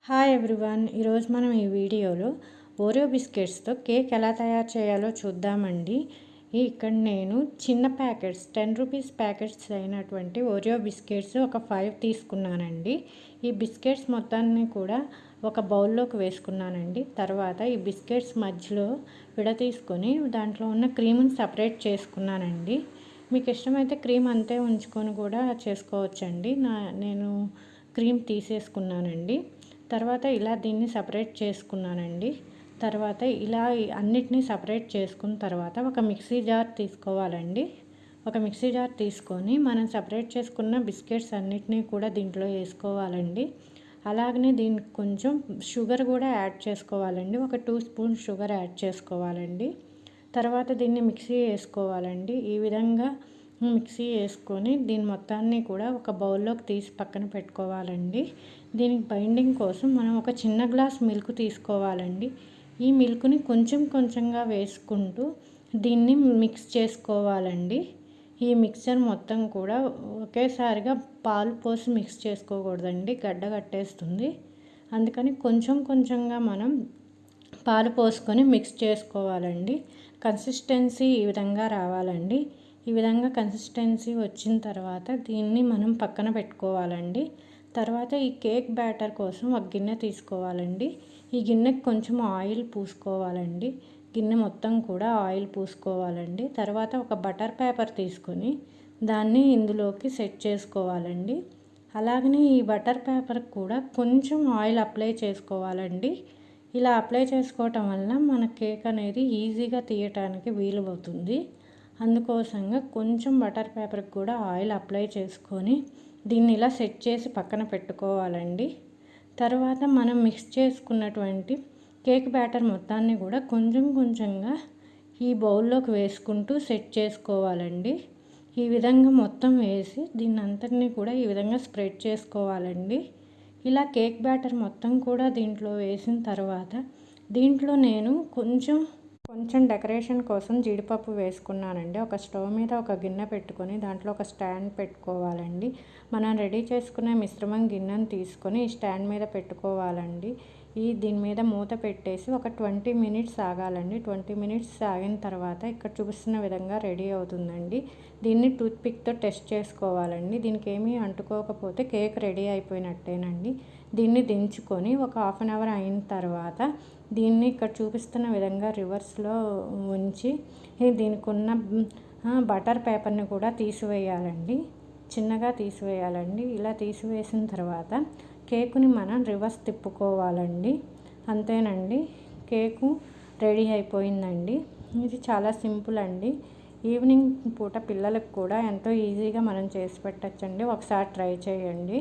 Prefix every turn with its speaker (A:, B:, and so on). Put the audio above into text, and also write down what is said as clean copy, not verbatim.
A: Hi everyone, ఈరోజు మనం ఈ వీడియోలో ఓరియో బిస్కెట్స్తో కేక్ ఎలా తయారు చేయాలో చూద్దామండి. ఇక్కడ నేను చిన్న ప్యాకెట్స్ 10 రూపీస్ ప్యాకెట్స్ అయినటువంటి ఓరియో బిస్కెట్స్ ఒక 5 తీసుకున్నానండి. ఈ బిస్కెట్స్ మొత్తాన్ని కూడా ఒక బౌల్లోకి వేసుకున్నానండి. తర్వాత ఈ బిస్కెట్స్ మధ్యలో విడతీసుకొని దాంట్లో ఉన్న క్రీమ్ని సపరేట్ చేసుకున్నానండి. మీకు ఇష్టమైతే క్రీమ్ అంతే ఉంచుకొని కూడా చేసుకోవచ్చండి. నేను క్రీమ్ తీసేసుకున్నానండి. తర్వాత ఇలా దీన్ని సపరేట్ చేసుకున్నానండి. తర్వాత ఇలా అన్నిటినీ సపరేట్ చేసుకున్న తర్వాత ఒక మిక్సీ జార్ తీసుకోవాలండి. ఒక మిక్సీ జార్ తీసుకొని మనం సపరేట్ చేసుకున్న బిస్కెట్స్ అన్నిటినీ కూడా దీంట్లో వేసుకోవాలండి. అలాగనే దీనికి కొంచెం షుగర్ కూడా యాడ్ చేసుకోవాలండి. ఒక 2 స్పూన్స్ షుగర్ యాడ్ చేసుకోవాలండి. తర్వాత దీన్ని మిక్సీ వేసుకోవాలండి. ఈ విధంగా మిక్సీ వేసుకొని దీని మొత్తాన్ని కూడా ఒక బౌల్లోకి తీసి పక్కన పెట్టుకోవాలండి. దీనికి బైండింగ్ కోసం మనం ఒక చిన్న గ్లాస్ మిల్క్ తీసుకోవాలండి. ఈ మిల్క్ని కొంచెం కొంచెంగా వేసుకుంటూ దీన్ని మిక్స్ చేసుకోవాలండి. ఈ మిక్చర్ మొత్తం కూడా ఒకేసారిగా పాలు పోసి మిక్స్ చేసుకోకూడదండి, గడ్డ కట్టేస్తుంది. అందుకని కొంచెం కొంచెంగా మనం పాలు పోసుకొని మిక్స్ చేసుకోవాలండి. కన్సిస్టెన్సీ ఈ విధంగా రావాలండి. ఈ విధంగా కన్సిస్టెన్సీ వచ్చిన తర్వాత దీన్ని మనం పక్కన పెట్టుకోవాలండి. తర్వాత ఈ కేక్ బ్యాటర్ కోసం ఒక గిన్నె తీసుకోవాలండి. ఈ గిన్నెకి కొంచెం ఆయిల్ పూసుకోవాలండి. గిన్నె మొత్తం కూడా ఆయిల్ పూసుకోవాలండి. తర్వాత ఒక బటర్ పేపర్ తీసుకొని దాన్ని ఇందులోకి సెట్ చేసుకోవాలండి. అలాగనే ఈ బటర్ పేపర్ కూడా కొంచెం ఆయిల్ అప్లై చేసుకోవాలండి. ఇలా అప్లై చేసుకోవటం వల్ల మన కేక్ అనేది ఈజీగా తీయటానికి వీలవుతుంది. అందుకోసంగా కొంచెం బటర్ పేపర్కి కూడా ఆయిల్ అప్లై చేసుకొని దీన్ని ఇలా సెట్ చేసి పక్కన పెట్టుకోవాలండి. తర్వాత మనం మిక్స్ చేసుకున్నటువంటి కేక్ బ్యాటర్ మొత్తాన్ని కూడా కొంచెం కొంచెంగా ఈ బౌల్లోకి వేసుకుంటూ సెట్ చేసుకోవాలండి. ఈ విధంగా మొత్తం వేసి దీన్ని అంతటినీ కూడా ఈ విధంగా స్ప్రెడ్ చేసుకోవాలండి. ఇలా కేక్ బ్యాటర్ మొత్తం కూడా దీంట్లో వేసిన తర్వాత దీంట్లో నేను కొంచెం డెకరేషన్ కోసం జీడిపప్పు వేసుకున్నానండి. ఒక స్టవ్ మీద ఒక గిన్నె పెట్టుకొని దాంట్లో ఒక స్టాండ్ పెట్టుకోవాలండి. మనం రెడీ చేసుకునే మిశ్రమం గిన్నెను తీసుకొని ఈ స్టాండ్ మీద పెట్టుకోవాలండి. దీని మీద మూత పెట్టేసి ఒక 20 మినిట్స్ ఆగాలండి. 20 మినిట్స్ ఆగిన తర్వాత ఇక్కడ చూపిస్తున్న విధంగా రెడీ అవుతుందండి. దీన్ని టూత్పిక్తో టెస్ట్ చేసుకోవాలండి. దీనికి ఏమీ అంటుకోకపోతే కేక్ రెడీ అయిపోయినట్టేనండి. దీన్ని దించుకొని ఒక 1/2 అవర్ అయిన తర్వాత దీన్ని ఇక్కడ చూపిస్తున్న విధంగా రివర్స్లో ఉంచి దీనికి ఉన్న బటర్ పేపర్ని కూడా తీసివేయాలండి. చిన్నగా తీసివేయాలండి. ఇలా తీసివేసిన తర్వాత కేకుని మనం రివర్స్ తిప్పుకోవాలండి. అంతేనండి, కేకు రెడీ అయిపోయిందండి. ఇది చాలా సింపుల్ అండి. ఈవినింగ్ పూట పిల్లలకు కూడా ఎంతో ఈజీగా మనం చేసి పెట్టచ్చండి. ఒకసారి ట్రై చేయండి.